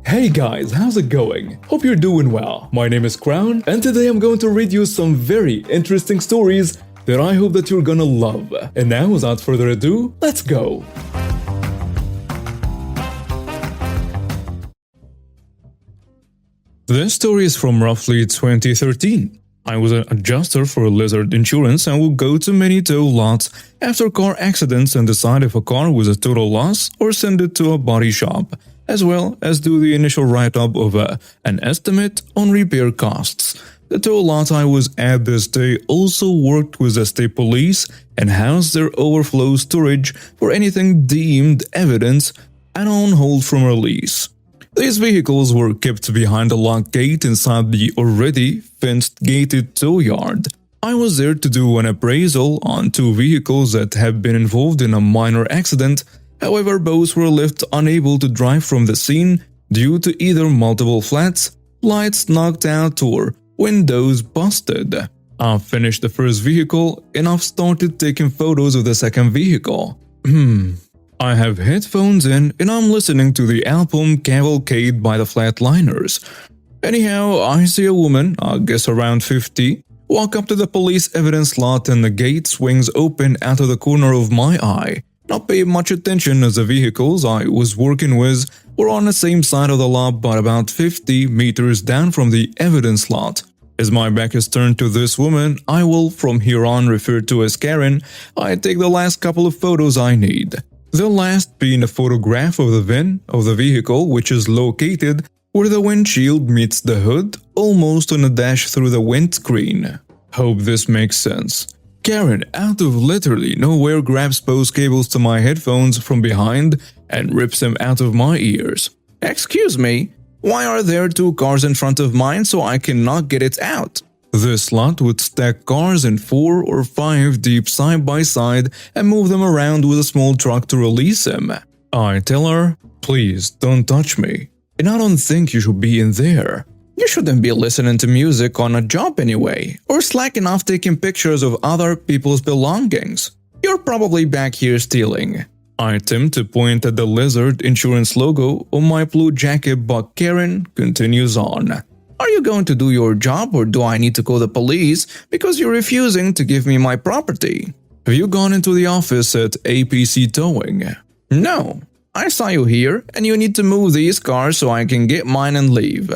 Hey guys, how's it going? Hope you're doing well. My name is Crown, and today I'm going to read you some very interesting stories that I hope that you're gonna love. And now, without further ado, let's go! This story is from roughly 2013. I was an adjuster for Lizard Insurance and would go to many tow lots after car accidents and decide if a car was a total loss or send it to a body shop, as well as do the initial write-up of an estimate on repair costs. The tow lot I was at this day also worked with the state police and housed their overflow storage for anything deemed evidence and on hold from release. These vehicles were kept behind a locked gate inside the already fenced gated tow yard. I was there to do an appraisal on two vehicles that had been involved in a minor accident. However, both were left unable to drive from the scene due to either multiple flats, lights knocked out, or windows busted. I've finished the first vehicle and I've started taking photos of the second vehicle. I have headphones in and I'm listening to the album Cavalcade by the Flatliners. Anyhow, I see a woman, I guess around 50, walk up to the police evidence lot and the gate swings open out of the corner of my eye. Not paying much attention as the vehicles I was working with were on the same side of the lot but about 50 meters down from the evidence lot. As my back is turned to this woman, I will from here on refer to as Karen. I take the last couple of photos I need. The last being a photograph of the VIN of the vehicle, which is located where the windshield meets the hood, almost on a dash through the windscreen. Hope this makes sense. Karen, out of literally nowhere, grabs both cables to my headphones from behind and rips them out of my ears. "Excuse me, why are there two cars in front of mine so I cannot get it out?" This lot would stack cars in 4 or 5 deep side by side and move them around with a small truck to release them. I tell her, "Please don't touch me, and I don't think you should be in there. You shouldn't be listening to music on a job anyway, or slacking off taking pictures of other people's belongings. You're probably back here stealing." I attempt to point at the Lizard Insurance logo on my blue jacket, but Karen continues on. "Are you going to do your job, or do I need to call the police because you're refusing to give me my property? Have you gone into the office at APC Towing?" "No, I saw you here and you need to move these cars so I can get mine and leave."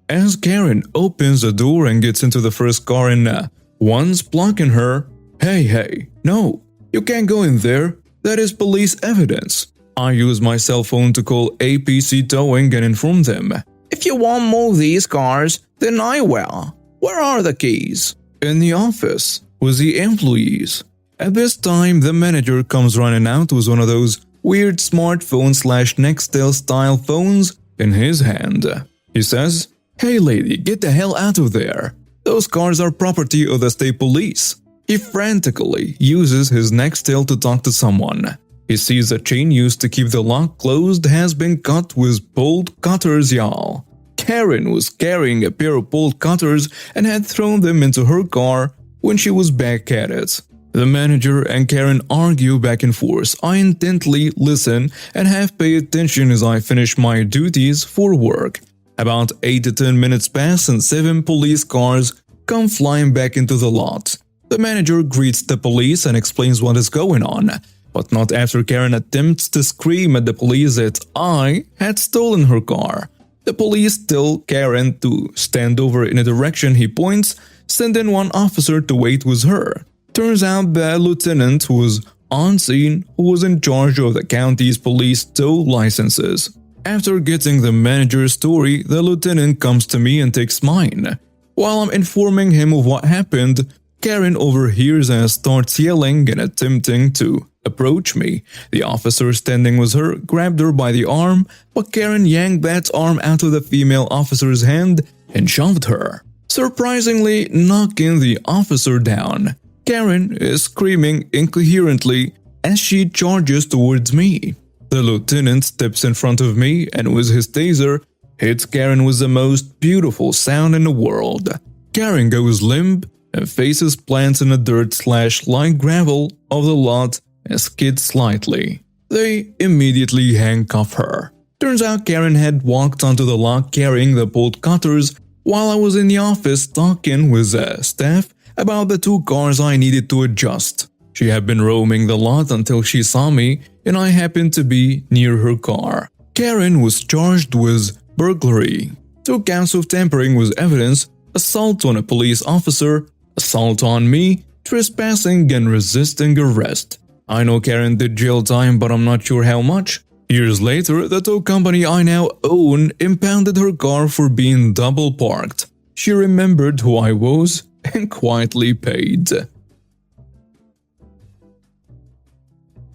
As Karen opens the door and gets into the first car and one's blocking her, Hey, no, you can't go in there. That is police evidence." I use my cell phone to call APC Towing and inform them. "If you won't move these cars, then I will. Where are the keys?" "In the office, with the employees." At this time, the manager comes running out with one of those weird smartphone/Nextel style phones in his hand. He says, "Hey lady, get the hell out of there. Those cars are property of the state police." He frantically uses his Nextel to talk to someone. He sees the chain used to keep the lock closed has been cut with bolt cutters, y'all. Karen was carrying a pair of bolt cutters and had thrown them into her car when she was back at it. The manager and Karen argue back and forth. I intently listen and half pay attention as I finish my duties for work. About 8 to 10 minutes pass and 7 police cars come flying back into the lot. The manager greets the police and explains what is going on, but not after Karen attempts to scream at the police that I had stolen her car. The police tell Karen to stand over in a direction he points, sending one officer to wait with her. Turns out the lieutenant was on scene who was in charge of the county's police tow licenses. After getting the manager's story, the lieutenant comes to me and takes mine. While I'm informing him of what happened, Karen overhears and starts yelling and attempting to approach me. The officer standing with her grabbed her by the arm, but Karen yanked that arm out of the female officer's hand and shoved her, surprisingly knocking the officer down. Karen is screaming incoherently as she charges towards me. The lieutenant steps in front of me and with his taser, hits Karen with the most beautiful sound in the world. Karen goes limp and faces plants in the dirt/light gravel of the lot and skids slightly. They immediately handcuff her. Turns out Karen had walked onto the lot carrying the bolt cutters while I was in the office talking with the staff about the 2 cars I needed to adjust. She had been roaming the lot until she saw me and I happened to be near her car. Karen was charged with burglary, 2 counts of tampering with evidence, assault on a police officer, assault on me, trespassing and resisting arrest. I know Karen did jail time, but I'm not sure how much. Years later, the tow company I now own impounded her car for being double parked. She remembered who I was and quietly paid.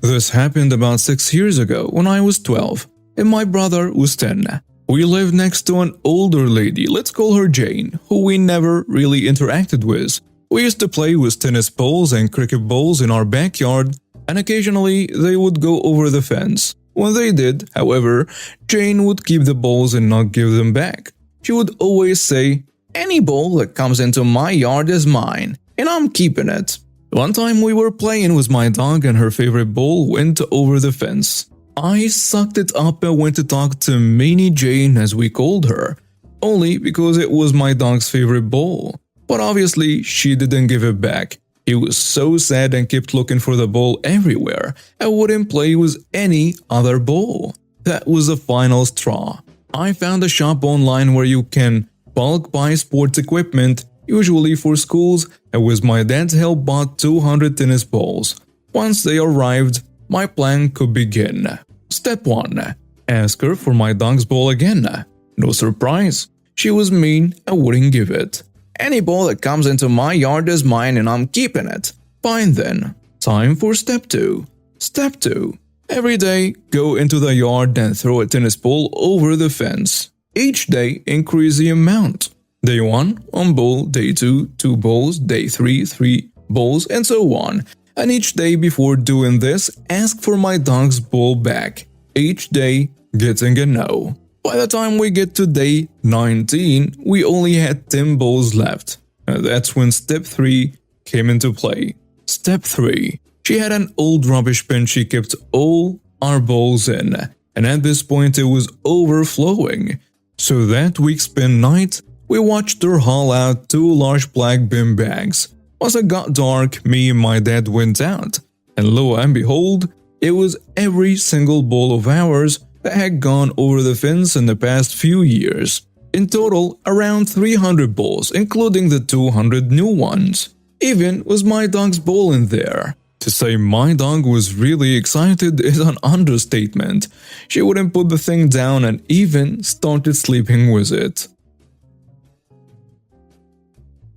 This happened about 6 years ago when I was 12 and my brother was 10. We lived next to an older lady, let's call her Jane, who we never really interacted with. We used to play with tennis balls and cricket balls in our backyard, and occasionally they would go over the fence. When they did, however, Jane would keep the balls and not give them back. She would always say, "Any ball that comes into my yard is mine, and I'm keeping it." One time we were playing with my dog and her favorite ball went over the fence. I sucked it up and went to talk to Meanie Jane, as we called her, only because it was my dog's favorite ball. But obviously she didn't give it back. He was so sad and kept looking for the ball everywhere and wouldn't play with any other ball. That was the final straw. I found a shop online where you can bulk buy sports equipment, usually for schools, and with my dad's help bought 200 tennis balls. Once they arrived, my plan could begin. Step 1. Ask her for my dog's ball again. No surprise, she was mean and wouldn't give it. "Any ball that comes into my yard is mine and I'm keeping it." Fine then. Time for step 2. Step 2. Every day, go into the yard and throw a tennis ball over the fence. Each day, increase the amount. Day 1, 1 ball, day 2, 2 balls, day 3, 3 balls, and so on. And each day before doing this, ask for my dog's ball back. Each day, getting a no. By the time we get to day 19, we only had 10 balls left. And that's when step 3 came into play. Step 3. She had an old rubbish bin she kept all our balls in, and at this point it was overflowing. So that week's bin night, we watched her haul out 2 large black bin bags. Once it got dark, me and my dad went out, and lo and behold, it was every single ball of ours that had gone over the fence in the past few years. In total, around 300 balls, including the 200 new ones. Even was my dog's ball in there. To say my dog was really excited is an understatement. She wouldn't put the thing down and even started sleeping with it.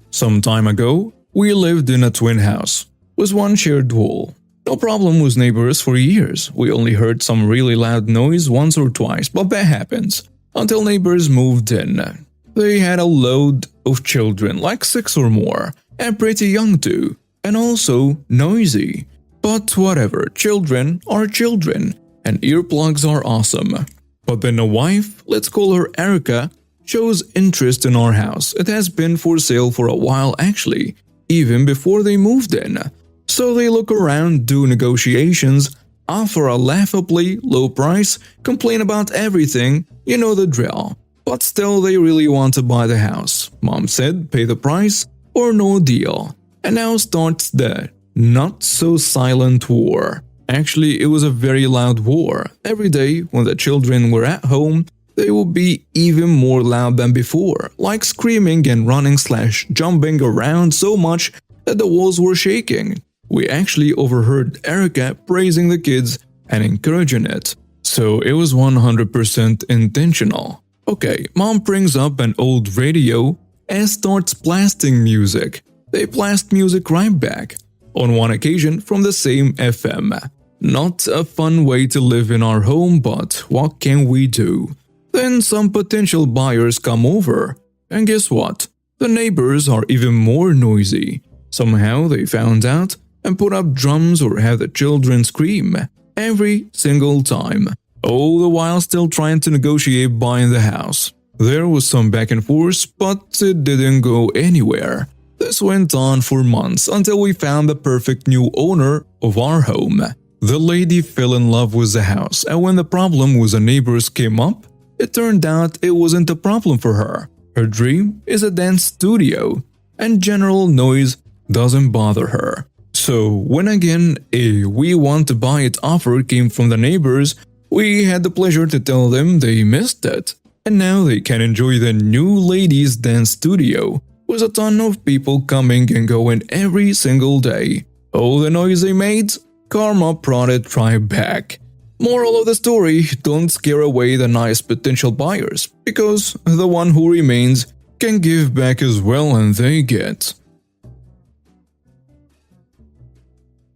Some time ago, we lived in a twin house, with 1 shared wall. No problem with neighbors for years. We only heard some really loud noise once or twice, but that happens. Until neighbors moved in. They had a load of children, like 6 or more, and pretty young too, and also noisy. But whatever, children are children, and earplugs are awesome. But then a wife, let's call her Erica, shows interest in our house. It has been for sale for a while actually, even before they moved in. So they look around, do negotiations, offer a laughably low price, complain about everything, you know the drill. But still they really want to buy the house. Mom said pay the price or no deal. And now starts the not-so-silent war. Actually, it was a very loud war. Every day when the children were at home, they would be even more loud than before, like screaming and running/jumping around so much that the walls were shaking. We actually overheard Erica praising the kids and encouraging it. So it was 100% intentional. Okay, Mom brings up an old radio and starts blasting music. They blast music right back. On one occasion from the same FM. Not a fun way to live in our home, but what can we do? Then some potential buyers come over. And guess what? The neighbors are even more noisy. Somehow they found out and put up drums or have the children scream every single time, all the while still trying to negotiate buying the house. There was some back and forth, but it didn't go anywhere. This went on for months until we found the perfect new owner of our home. The lady fell in love with the house, and when the problem with the neighbors came up, it turned out it wasn't a problem for her. Her dream is a dance studio, and general noise doesn't bother her. So when again a "we want to buy it" offer came from the neighbors, we had the pleasure to tell them they missed it. And now they can enjoy the new ladies' dance studio, with a ton of people coming and going every single day. All the noise they made, karma brought it right back. Moral of the story, don't scare away the nice potential buyers, because the one who remains can give back as well, and they get.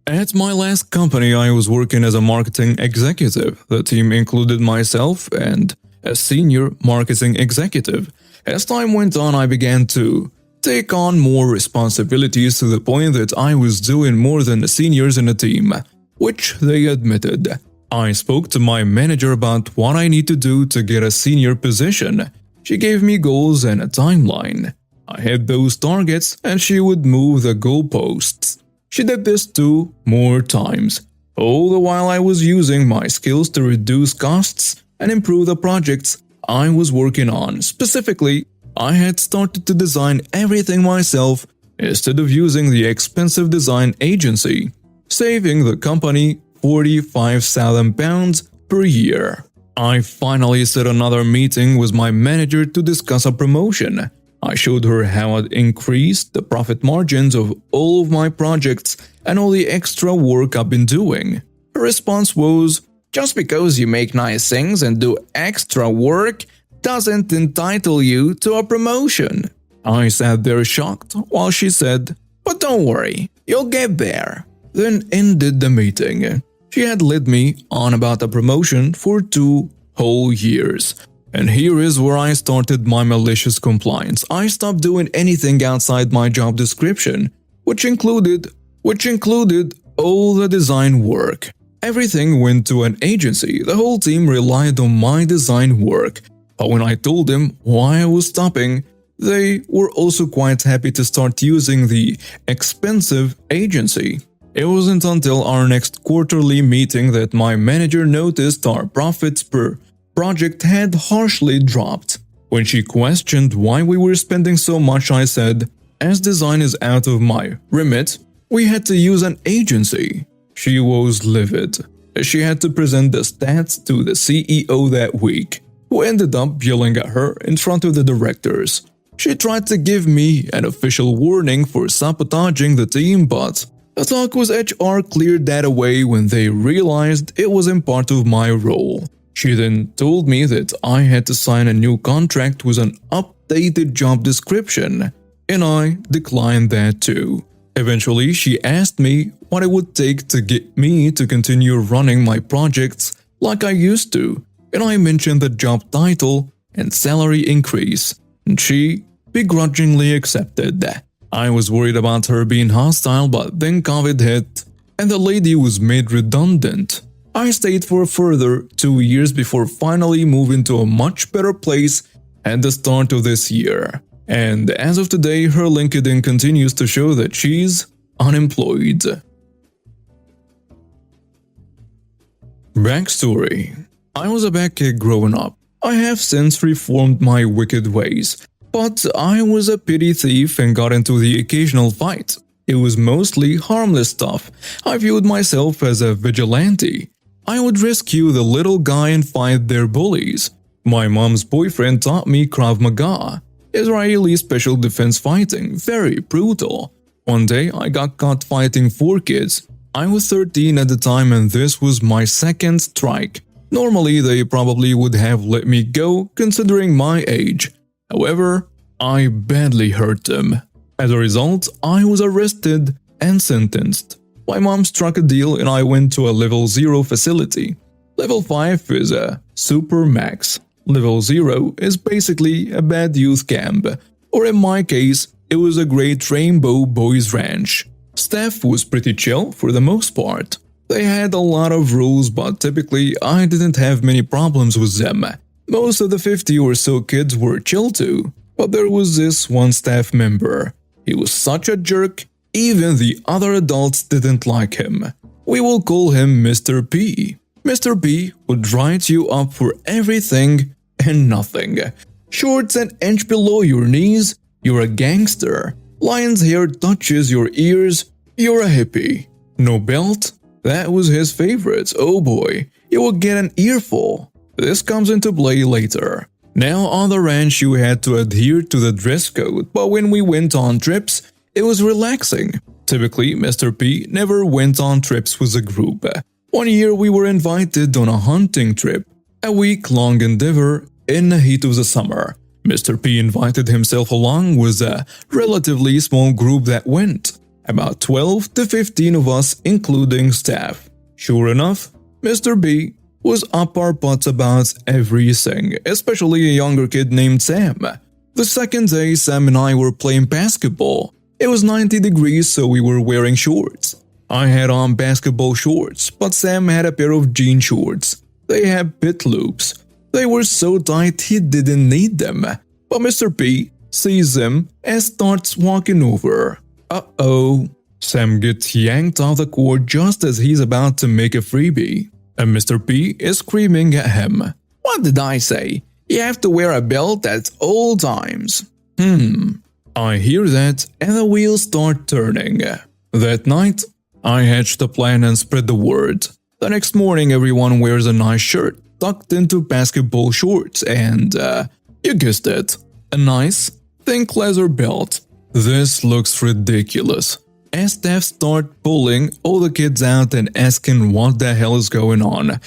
At my last company, I was working as a marketing executive. The team included myself and a senior marketing executive. As time went on, I began to take on more responsibilities to the point that I was doing more than the seniors in the team, which they admitted. I spoke to my manager about what I need to do to get a senior position. She gave me goals and a timeline. I hit those targets and she would move the goalposts. She did this 2 more times, all the while I was using my skills to reduce costs and improve the projects I was working on. Specifically, I had started to design everything myself instead of using the expensive design agency, saving the company £45,000 per year. I finally set another meeting with my manager to discuss a promotion. I showed her how I'd increased the profit margins of all of my projects and all the extra work I've been doing. Her response was, "Just because you make nice things and do extra work doesn't entitle you to a promotion." I sat there shocked while she said, "But don't worry, you'll get there." Then ended the meeting. She had led me on about a promotion for 2 whole years. And here is where I started my malicious compliance. I stopped doing anything outside my job description, which included all the design work. Everything went to an agency. The whole team relied on my design work. But when I told them why I was stopping, they were also quite happy to start using the expensive agency. It wasn't until our next quarterly meeting that my manager noticed our profits per project had harshly dropped. When she questioned why we were spending so much, I said, "As design is out of my remit, we had to use an agency." She was livid. She had to present the stats to the CEO that week, who ended up yelling at her in front of the directors. She tried to give me an official warning for sabotaging the team, but the talk with HR cleared that away when they realized it wasn't part of my role. She then told me that I had to sign a new contract with an updated job description, and I declined that too. Eventually, she asked me what it would take to get me to continue running my projects like I used to, and I mentioned the job title and salary increase, and she begrudgingly accepted. I was worried about her being hostile, but then COVID hit, and the lady was made redundant. I stayed for a further 2 years before finally moving to a much better place at the start of this year. And as of today, her LinkedIn continues to show that she's unemployed. Backstory: I was a bad kid growing up. I have since reformed my wicked ways, but I was a petty thief and got into the occasional fight. It was mostly harmless stuff. I viewed myself as a vigilante. I would rescue the little guy and fight their bullies. My mom's boyfriend taught me Krav Maga, Israeli special defense fighting, very brutal. One day I got caught fighting 4 kids. I was 13 at the time and this was my second strike. Normally they probably would have let me go considering my age. However, I badly hurt them. As a result, I was arrested and sentenced. My mom struck a deal and I went to a level 0 facility. Level 5 is a super max. Level 0 is basically a bad youth camp, or in my case, it was a great rainbow boys ranch. Staff was pretty chill for the most part. They had a lot of rules, but typically I didn't have many problems with them. Most of the 50 or so kids were chill too, but there was this one staff member. He was such a jerk, even the other adults didn't like him. We will call him Mr. P. Mr. P would write you up for everything and nothing. Shorts an inch below your knees, you're a gangster. Lion's hair touches your ears, you're a hippie. No belt? That was his favorite. Oh boy, you will get an earful. This comes into play later. Now on the ranch you had to adhere to the dress code, but when we went on trips, it was relaxing. Typically, Mr. P never went on trips with a group. One year we were invited on a hunting trip, a week-long endeavor in the heat of the summer. Mr. P invited himself along with a relatively small group that went. About 12 to 15 of us, including staff. Sure enough, Mr. B was up our butts about everything, especially a younger kid named Sam. The second day, Sam and I were playing basketball. It was 90 degrees, so we were wearing shorts. I had on basketball shorts, but Sam had a pair of jean shorts. They had pit loops. They were so tight he didn't need them. But Mr. P sees them and starts walking over. Uh-oh. Sam gets yanked off the court just as he's about to make a freebie. And Mr. P is screaming at him. What did I say? You have to wear a belt at all times. I hear that and the wheels start turning. That night, I hatched a plan and spread the word. The next morning everyone wears a nice shirt tucked into basketball shorts and, you guessed it, a nice, think leather belt. This looks ridiculous. As staff start pulling all the kids out and asking what the hell is going on.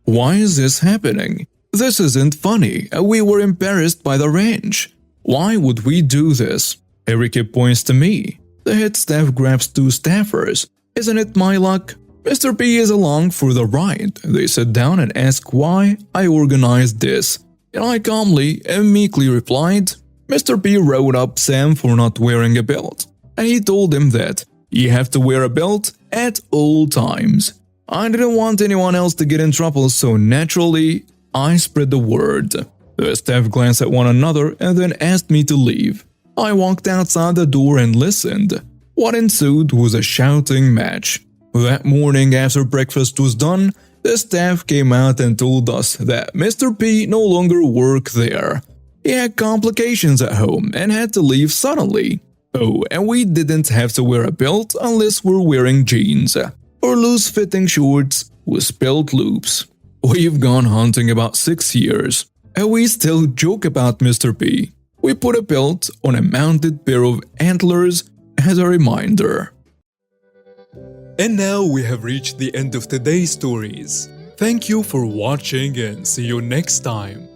Why is this happening? This isn't funny. We were embarrassed by the ranch. Why would we do this? Every kid points to me. The head staff grabs two staffers. Isn't it my luck? Mr. P is along for the ride. They sit down and ask why I organized this. And I calmly and meekly replied, Mr. P wrote up Sam for not wearing a belt. And he told him that you have to wear a belt at all times. I didn't want anyone else to get in trouble, so naturally, I spread the word. The staff glanced at one another and then asked me to leave. I walked outside the door and listened. What ensued was a shouting match. That morning after breakfast was done, the staff came out and told us that Mr. P no longer worked there. He had complications at home and had to leave suddenly. Oh, and we didn't have to wear a belt unless we're wearing jeans or loose-fitting shorts with belt loops. We've gone hunting about 6 years, and we still joke about Mr. P. We put a belt on a mounted pair of antlers as a reminder. And now we have reached the end of today's stories. Thank you for watching and see you next time.